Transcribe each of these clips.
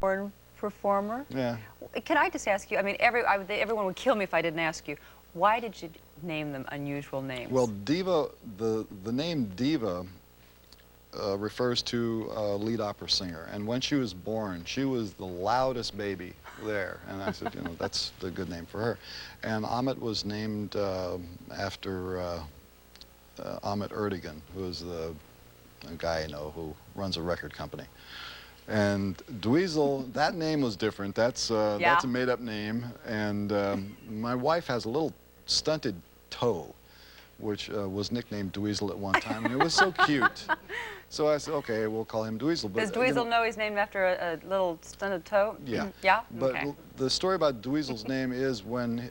born performer. Yeah. Can I just ask you, I mean, everyone would kill me if I didn't ask you, why did you name them unusual names? Well, Diva, the name Diva refers to a lead opera singer. And when she was born, she was the loudest baby there. And I said, you know, that's the good name for her. And Amit was named after Amit Erdogan, who is a guy I know who runs a record company. And Dweezil, that name was different. That's a made-up name. And my wife has a little stunted toe, which was nicknamed Dweezil at one time, and it was so cute. So I said, okay, we'll call him Dweezil. Does Dweezil know he's named after a little stunted toe? Yeah. Yeah? But okay. the story about Dweezil's name is when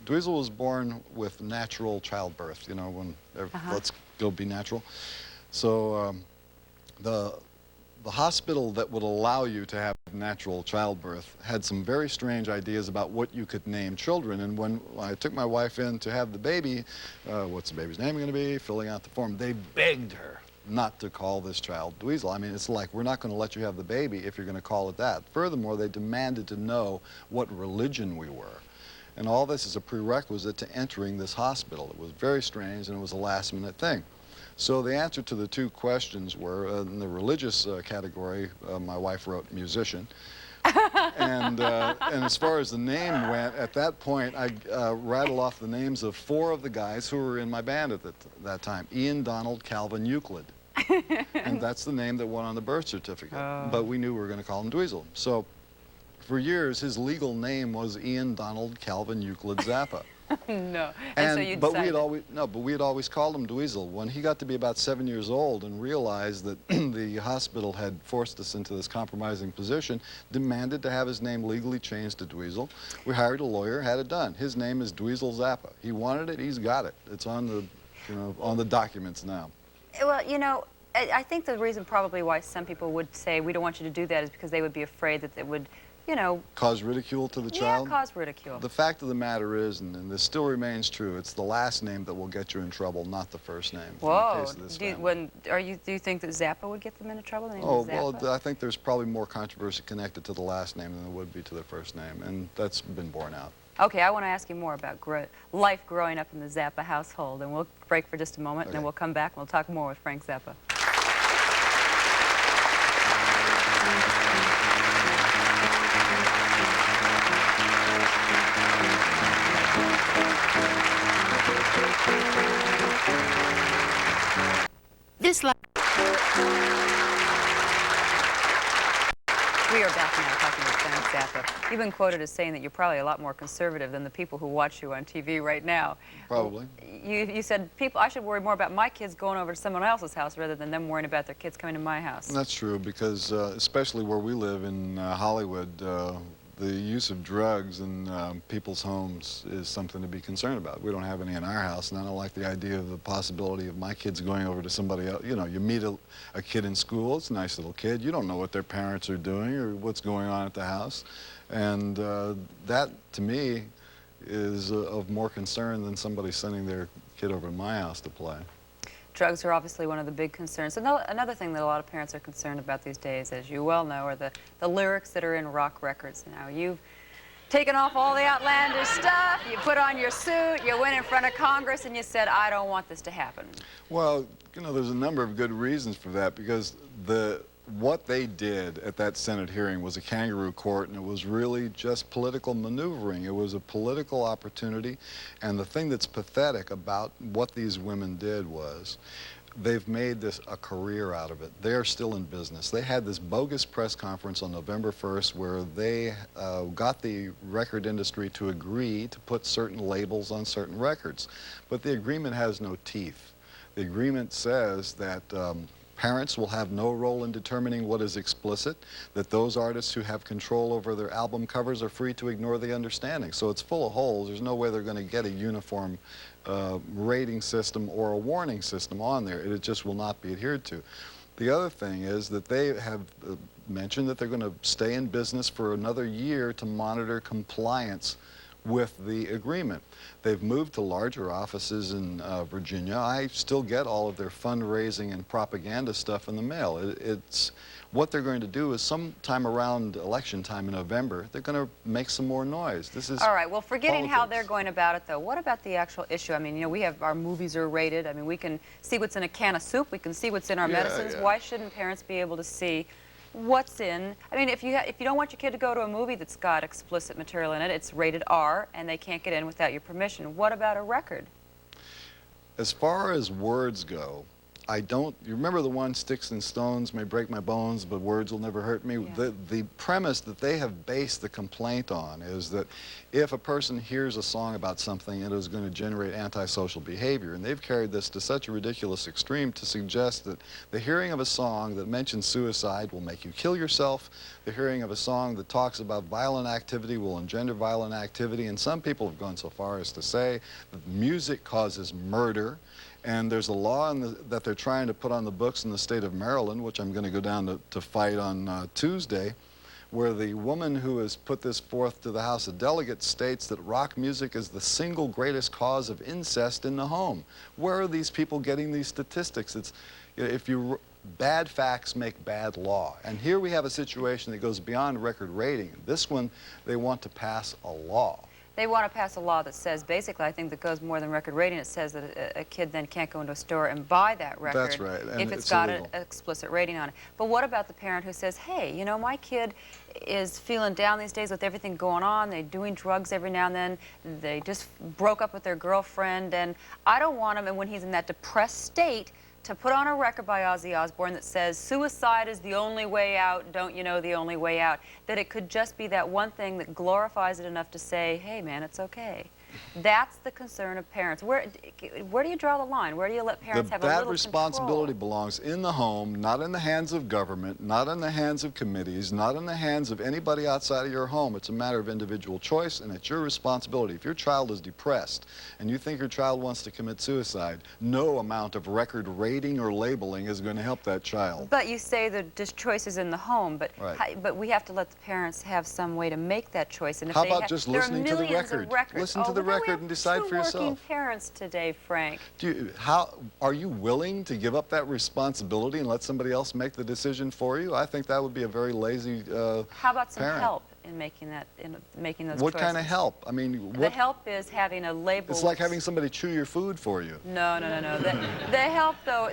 Dweezil was born with natural childbirth, you know, when let's go be natural. So the hospital that would allow you to have natural childbirth had some very strange ideas about what you could name children. And when I took my wife in to have the baby, what's the baby's name going to be, filling out the form, they begged her not to call this child Dweezil. I mean, it's like, we're not going to let you have the baby if you're going to call it that. Furthermore, they demanded to know what religion we were. And all this is a prerequisite to entering this hospital. It was very strange, and it was a last-minute thing. So the answer to the two questions were, in the religious category, my wife wrote musician. And as far as the name went, at that point, I rattled off the names of 4 of the guys who were in my band at that time. Ian, Donald, Calvin, Euclid. And that's the name that went on the birth certificate. But we knew we were going to call him Dweezil. So for years, his legal name was Ian, Donald, Calvin, Euclid, Zappa. No. And so you but decided... we had always called him Dweezil. When he got to be about 7 years old and realized that the hospital had forced us into this compromising position, demanded to have his name legally changed to Dweezil. We hired a lawyer, had it done. His name is Dweezil Zappa. He wanted it, he's got it. It's on the, you know, on the documents now. Well, you know, I think the reason probably why some people would say we don't want you to do that is because they would be afraid that it would, you know... Cause ridicule to the child? Yeah, cause ridicule. The fact of the matter is, and this still remains true, it's the last name that will get you in trouble, not the first name. Whoa. Do you think that Zappa would get them into trouble? Oh, well, I think there's probably more controversy connected to the last name than there would be to the first name, and that's been borne out. Okay, I want to ask you more about life growing up in the Zappa household, and we'll break for just a moment, and then we'll come back and we'll talk more with Frank Zappa. We are back now talking with Frank Zappa. You've been quoted as saying that you're probably a lot more conservative than the people who watch you on TV right now. Probably. You said, I should worry more about my kids going over to someone else's house rather than them worrying about their kids coming to my house. That's true, because especially where we live in Hollywood, the use of drugs in people's homes is something to be concerned about. We don't have any in our house, and I don't like the idea of the possibility of my kids going over to somebody else. You know, you meet a kid in school, it's a nice little kid, you don't know what their parents are doing or what's going on at the house. And that, to me, is of more concern than somebody sending their kid over to my house to play. Drugs are obviously one of the big concerns. Another thing that a lot of parents are concerned about these days, as you well know, are the lyrics that are in rock records. Now, you've taken off all the outlandish stuff, you put on your suit, you went in front of Congress, and you said, I don't want this to happen. Well, you know, there's a number of good reasons for that, because what they did at that Senate hearing was a kangaroo court, and it was really just political maneuvering. It was a political opportunity, and the thing that's pathetic about what these women did was they've made this a career out of it. They are still in business. They had this bogus press conference on November 1st where they got the record industry to agree to put certain labels on certain records, but the agreement has no teeth. The agreement says that parents will have no role in determining what is explicit, that those artists who have control over their album covers are free to ignore the understanding. So it's full of holes. There's no way they're going to get a uniform rating system or a warning system on there. It just will not be adhered to. The other thing is that they have mentioned that they're going to stay in business for another year to monitor compliance with the agreement. They've moved to larger offices in Virginia. I still get all of their fundraising and propaganda stuff in the mail. It's what they're going to do is sometime around election time in November, they're going to make some more noise. This is all right. Well, forgetting how politics. they're going about it, though, what about the actual issue? I mean, you know, we have our movies are rated. I mean, we can see what's in a can of soup. We can see what's in our medicines. Yeah. Why shouldn't parents be able to see what's in? I mean, if you don't want your kid to go to a movie that's got explicit material in it, it's rated R, and they can't get in without your permission. What about a record? As far as words go, I don't, you remember the one, sticks and stones may break my bones, but words will never hurt me? Yeah. The premise that they have based the complaint on is that if a person hears a song about something, it is going to generate antisocial behavior. And they've carried this to such a ridiculous extreme to suggest that the hearing of a song that mentions suicide will make you kill yourself. The hearing of a song that talks about violent activity will engender violent activity. And some people have gone so far as to say that music causes murder. And there's a law that they're trying to put on the books in the state of Maryland, which I'm going to go down to fight on Tuesday, where the woman who has put this forth to the House of Delegates states that rock music is the single greatest cause of incest in the home. Where are these people getting these statistics? It's, bad facts make bad law. And here we have a situation that goes beyond record rating. This one, they want to pass a law. They want to pass a law that says, basically, I think that goes more than record rating. It says that a kid then can't go into a store and buy that record. That's right. And if it's got an illegal. explicit rating on it. But what about the parent who says, hey, you know, my kid is feeling down these days with everything going on. They're doing drugs every now and then. They just broke up with their girlfriend, and I don't want him, and when he's in that depressed state, to put on a record by Ozzy Osbourne that says suicide is the only way out, don't you know the only way out, that it could just be that one thing that glorifies it enough to say, hey man, it's okay. That's the concern of parents. Where do you draw the line? Where do you let parents have a little That responsibility control? belongs in the home, not in the hands of government, not in the hands of committees, not in the hands of anybody outside of your home. It's a matter of individual choice, and it's your responsibility. If your child is depressed and you think your child wants to commit suicide, no amount of record rating or labeling is going to help that child. But you say the choice is in the home, but Right. but we have to let the parents have some way to make that choice. And if How they about have, just there are listening to the millions of record? records. Listen to the look how we record have and decide for two working yourself. parents today, Frank. Are you willing to give up that responsibility and let somebody else make the decision for you? I think that would be a very lazy How about some parent. help in making that, in making those What choices? kind of help? I mean, The what? help is having a label. It's like having somebody chew your food for you. No. The help, though,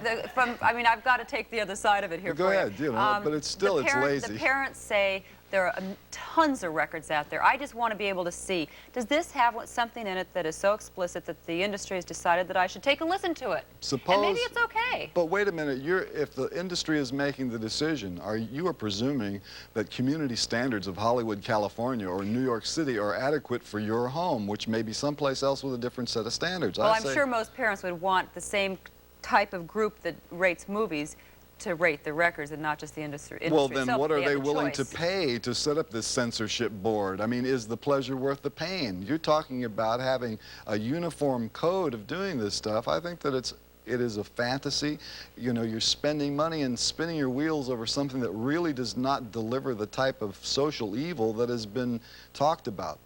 I mean, I've got to take the other side of it here Go for ahead, you. but it's still, it's lazy. The parents say there are tons of records out there. I just want to be able to see. Does this have something in it that is so explicit that the industry has decided that I should take a listen to it? Suppose, and maybe it's okay. But wait a minute, if the industry is making the decision, you are presuming that community standards of Hollywood, California, or New York City are adequate for your home, which may be someplace else with a different set of standards. Well, I'm sure most parents would want the same type of group that rates movies to rate the records and not just the industry. Well, then itself, what are have they the willing to choice. pay to set up this censorship board? I mean, is the pleasure worth the pain? You're talking about having a uniform code of doing this stuff. I think that it is a fantasy. You know, you're spending money and spinning your wheels over something that really does not deliver the type of social evil that has been talked about.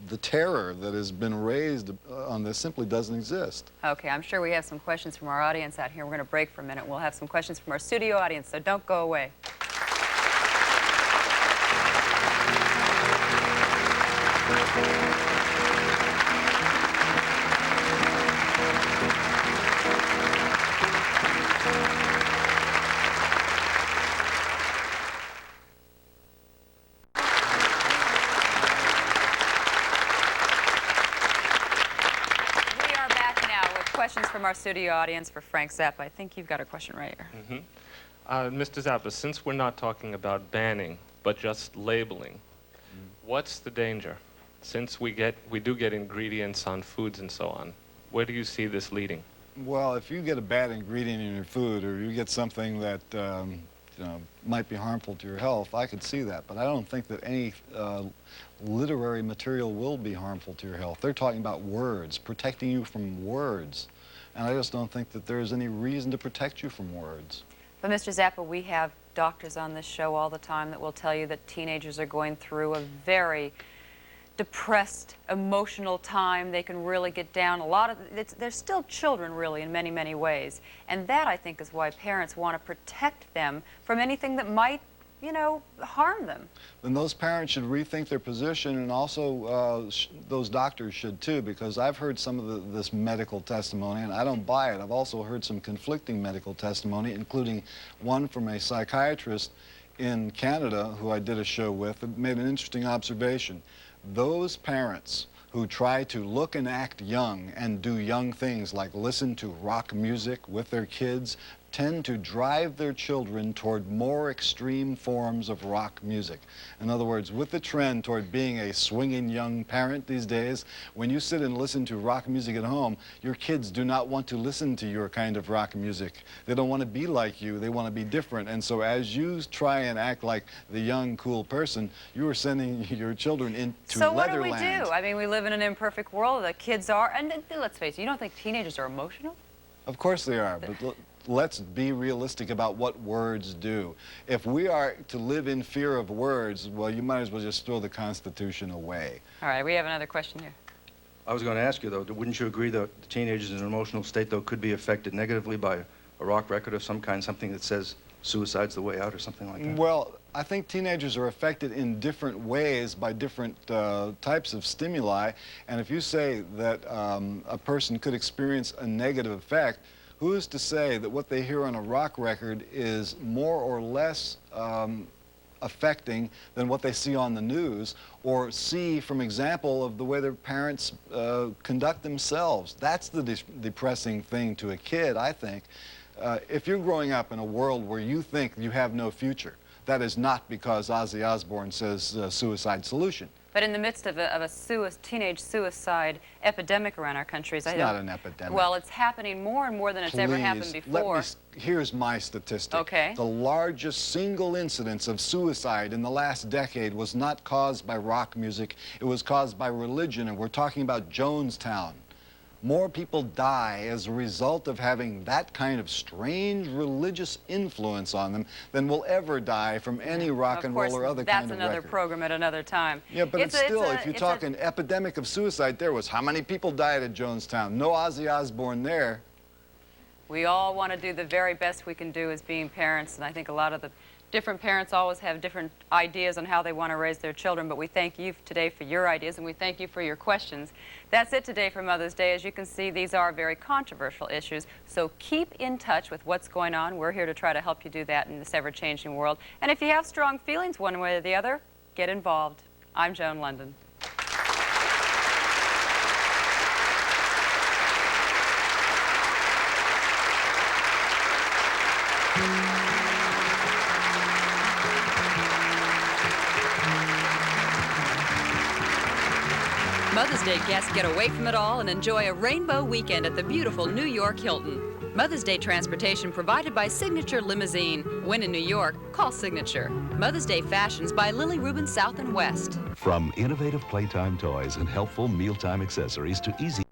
The terror that has been raised on this simply doesn't exist. Okay, I'm sure we have some questions from our audience out here. We're going to break for a minute. We'll have some questions from our studio audience, so don't go away. Questions from our studio audience for Frank Zappa. I think you've got a question right here. Mr. Zappa, since we're not talking about banning, but just labeling, what's the danger? Since we do get ingredients on foods and so on, where do you see this leading? Well, if you get a bad ingredient in your food, or you get something that might be harmful to your health, I could see that. But I don't think that any literary material will be harmful to your health. They're talking about words, protecting you from words. And I just don't think that there's any reason to protect you from words. But Mr. Zappa, we have doctors on this show all the time that will tell you that teenagers are going through a very depressed, emotional time. They can really get down. They're still children, really, in many, many ways. And that, I think, is why parents want to protect them from anything that might, you know, harm them. Then those parents should rethink their position, and also those doctors should too, because I've heard some of this medical testimony, and I don't buy it. I've also heard some conflicting medical testimony, including one from a psychiatrist in Canada who I did a show with, that made an interesting observation. Those parents who try to look and act young and do young things like listen to rock music with their kids tend to drive their children toward more extreme forms of rock music. In other words, with the trend toward being a swinging young parent these days, when you sit and listen to rock music at home, your kids do not want to listen to your kind of rock music. They don't want to be like you. They want to be different. And so as you try and act like the young, cool person, you are sending your children into So what do we Leatherland. do? I mean, we live in an imperfect world. The kids are, and let's face it, you don't think teenagers are emotional? Of course they are, but let's be realistic about what words do. If we are to live in fear of words, well, you might as well just throw the Constitution away. All right, we have another question here. I was going to ask you, though, wouldn't you agree that the teenagers in an emotional state, though, could be affected negatively by a rock record of some kind, something that says suicide's the way out or something like that? Well, I think teenagers are affected in different ways by different types of stimuli, and if you say that a person could experience a negative effect, who is to say that what they hear on a rock record is more or less affecting than what they see on the news or see from example of the way their parents conduct themselves? That's the depressing thing to a kid, I think. If you're growing up in a world where you think you have no future, that is not because Ozzy Osbourne says suicide solution. But in the midst of a teenage suicide epidemic around our countries, It's not an epidemic. Well, it's happening more and more than it's ever happened before. Here's my statistic. Okay. The largest single incidence of suicide in the last decade was not caused by rock music. It was caused by religion, and we're talking about Jonestown. More people die as a result of having that kind of strange religious influence on them than will ever die from any rock and roll or other kind of That's another record. program at another time. Yeah, but if you talk an epidemic of suicide, there was how many people died at Jonestown? No Ozzy Osbourne there. We all want to do the very best we can do as being parents, and I think a lot of the different parents always have different ideas on how they want to raise their children, but we thank you today for your ideas, and we thank you for your questions. That's it today for Mother's Day. As you can see, these are very controversial issues, so keep in touch with what's going on. We're here to try to help you do that in this ever-changing world. And if you have strong feelings one way or the other, get involved. I'm Joan London. Mother's Day guests get away from it all and enjoy a rainbow weekend at the beautiful New York Hilton. Mother's Day transportation provided by Signature Limousine. When in New York, call Signature. Mother's Day fashions by Lily Rubin South and West. From innovative playtime toys and helpful mealtime accessories to easy